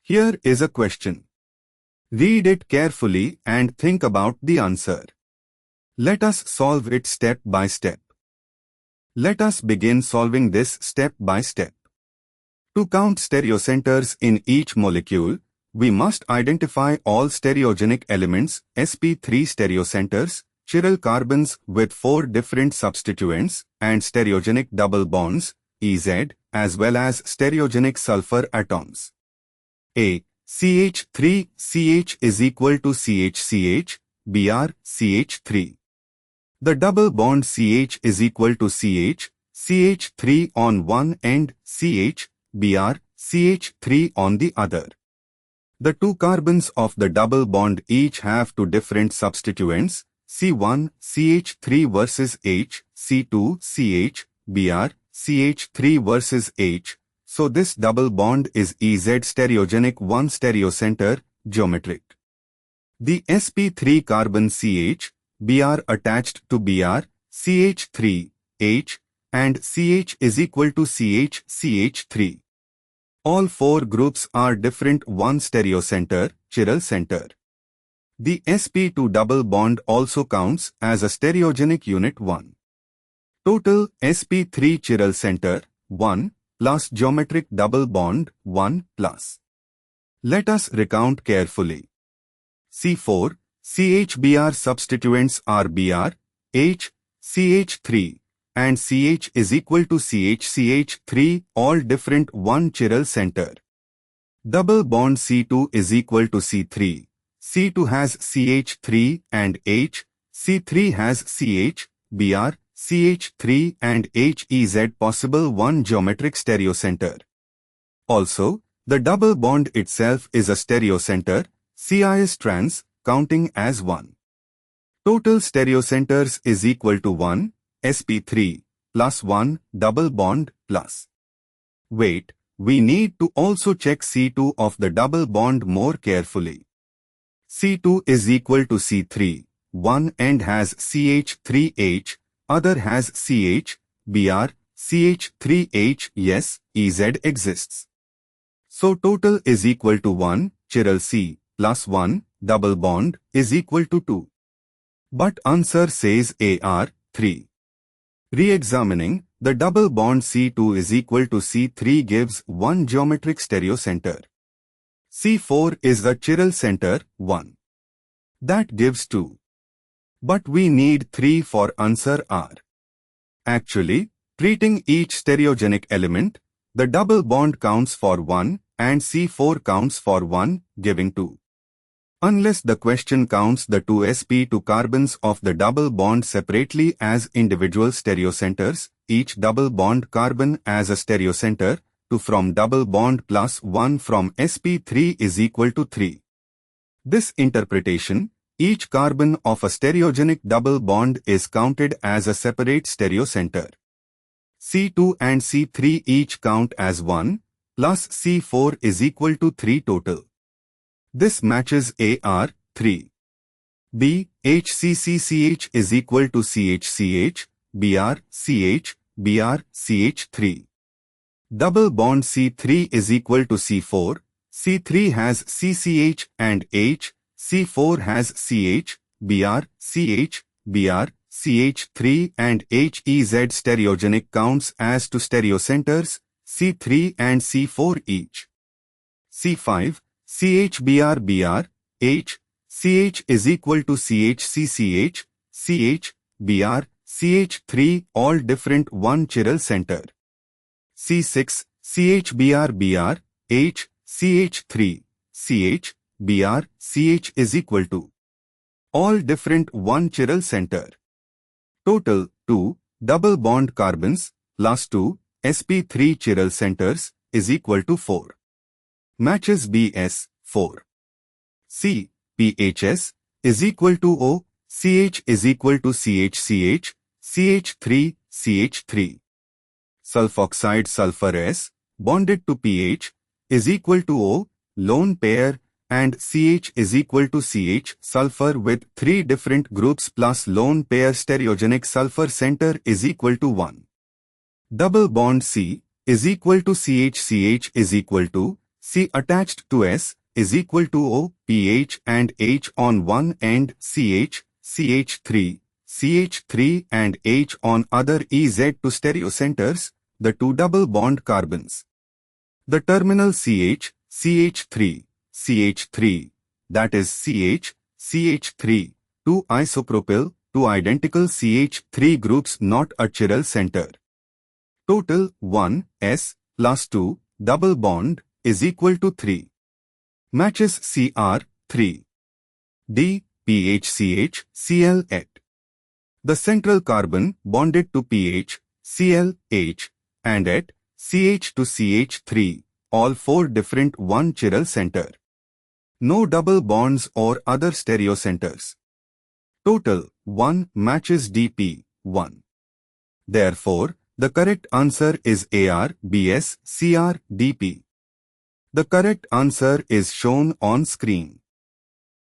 Here is a question. Read it carefully and think about the answer. Let us solve it step by step. Let us begin solving this step by step. To count stereocenters in each molecule, we must identify all stereogenic elements, sp3 stereocenters, chiral carbons with 4 different substituents, and stereogenic double bonds, Ez, as well as stereogenic sulfur atoms. A. CH3 CH is equal to CH Br CH3. The double bond CH is equal to CH3 on one end, Br CH3 on the other. The two carbons of the double bond each have two different substituents, C1 CH3 versus H, C2 CH, Br CH3 versus H. So this double bond is Ez stereogenic 1 stereocenter, geometric. The sp3 carbon CH, Br attached to Br, CH3, H, and CH is equal to CH3. All 4 groups are different 1 stereocenter, chiral center. The sp2 double bond also counts as a stereogenic unit 1. Total sp3 chiral center, 1, plus geometric double bond, 1 plus. Let us recount carefully. C4, CHBr substituents are Br, H, CH3, and CH is equal to CH3, all different 1 chiral center. Double bond C2 is equal to C3. C2 has CH3 and H, C3 has CH, Br, CH3 and HEZ possible 1 geometric stereocenter. Also, the double bond itself is a stereocenter, CIS trans, counting as 1. Total stereocenters is equal to 1, sp3, plus 1, double bond, plus. Wait, we need to also check C2 of the double bond more carefully. C2 is equal to C3, one end has CH3H, other has CH, Br, CH3H, yes, Ez exists. So total is equal to 1, chiral C, plus 1, double bond, is equal to 2. But answer says AR, 3. Re-examining, the double bond C2 is equal to C3 gives 1 geometric stereocenter. C4 is the chiral center, 1. That gives 2. But we need 3 for answer R. Actually, treating each stereogenic element, the double bond counts for 1 and C4 counts for 1, giving 2. Unless the question counts the two sp2 carbons of the double bond separately as individual stereocenters, each double bond carbon as a stereocenter, 2 from double bond plus 1 from sp3 is equal to 3. This interpretation, each carbon of a stereogenic double bond is counted as a separate stereocenter. C2 and C3 each count as 1, plus C4 is equal to 3 total. This matches AR, 3. B, HCCCH is equal to CHCH, Br, CH, Br, CH3. Double bond C3 is equal to C4, C3 has CCH and H, C4 has CH, Br, CH, Br, CH3 and HEZ stereogenic counts as two stereocenters, C3 and C4 each. C5, CHBr Br, H, CH is equal to CHCCH, CH, Br, CH3 all different 1 chiral center. C6, CHBr Br, H, CH3, CH, Br, CH is equal to all different 1 chiral center. Total 2 double bond carbons plus 2 sp3 chiral centers is equal to 4. Matches BS, 4. C, PHS is equal to O, CH is equal to CHCH, CH3, CH3. Sulfoxide sulfur S, bonded to pH, is equal to O, lone pair, and CH is equal to CH, sulfur with 3 different groups plus lone pair stereogenic sulfur center is equal to 1. Double bond C is equal to CHCH is equal to C attached to S is equal to O, pH and H on one end, CH, CH3, CH3 and H on other EZ to stereocenters, the two double bond carbons. The terminal CH, CH3, CH3, that is CH, CH3, two isopropyl, two identical CH3 groups not a chiral center. Total 1, S, plus 2, double bond, is equal to 3. Matches Cr, 3. D, PHCH, Cl at. The central carbon bonded to PH, Cl, H, and at CH to CH3, all four different one chiral center. No double bonds or other stereocenters. Total 1 matches DP, 1. Therefore, the correct answer is AR, BS, CR, DP. The correct answer is shown on screen.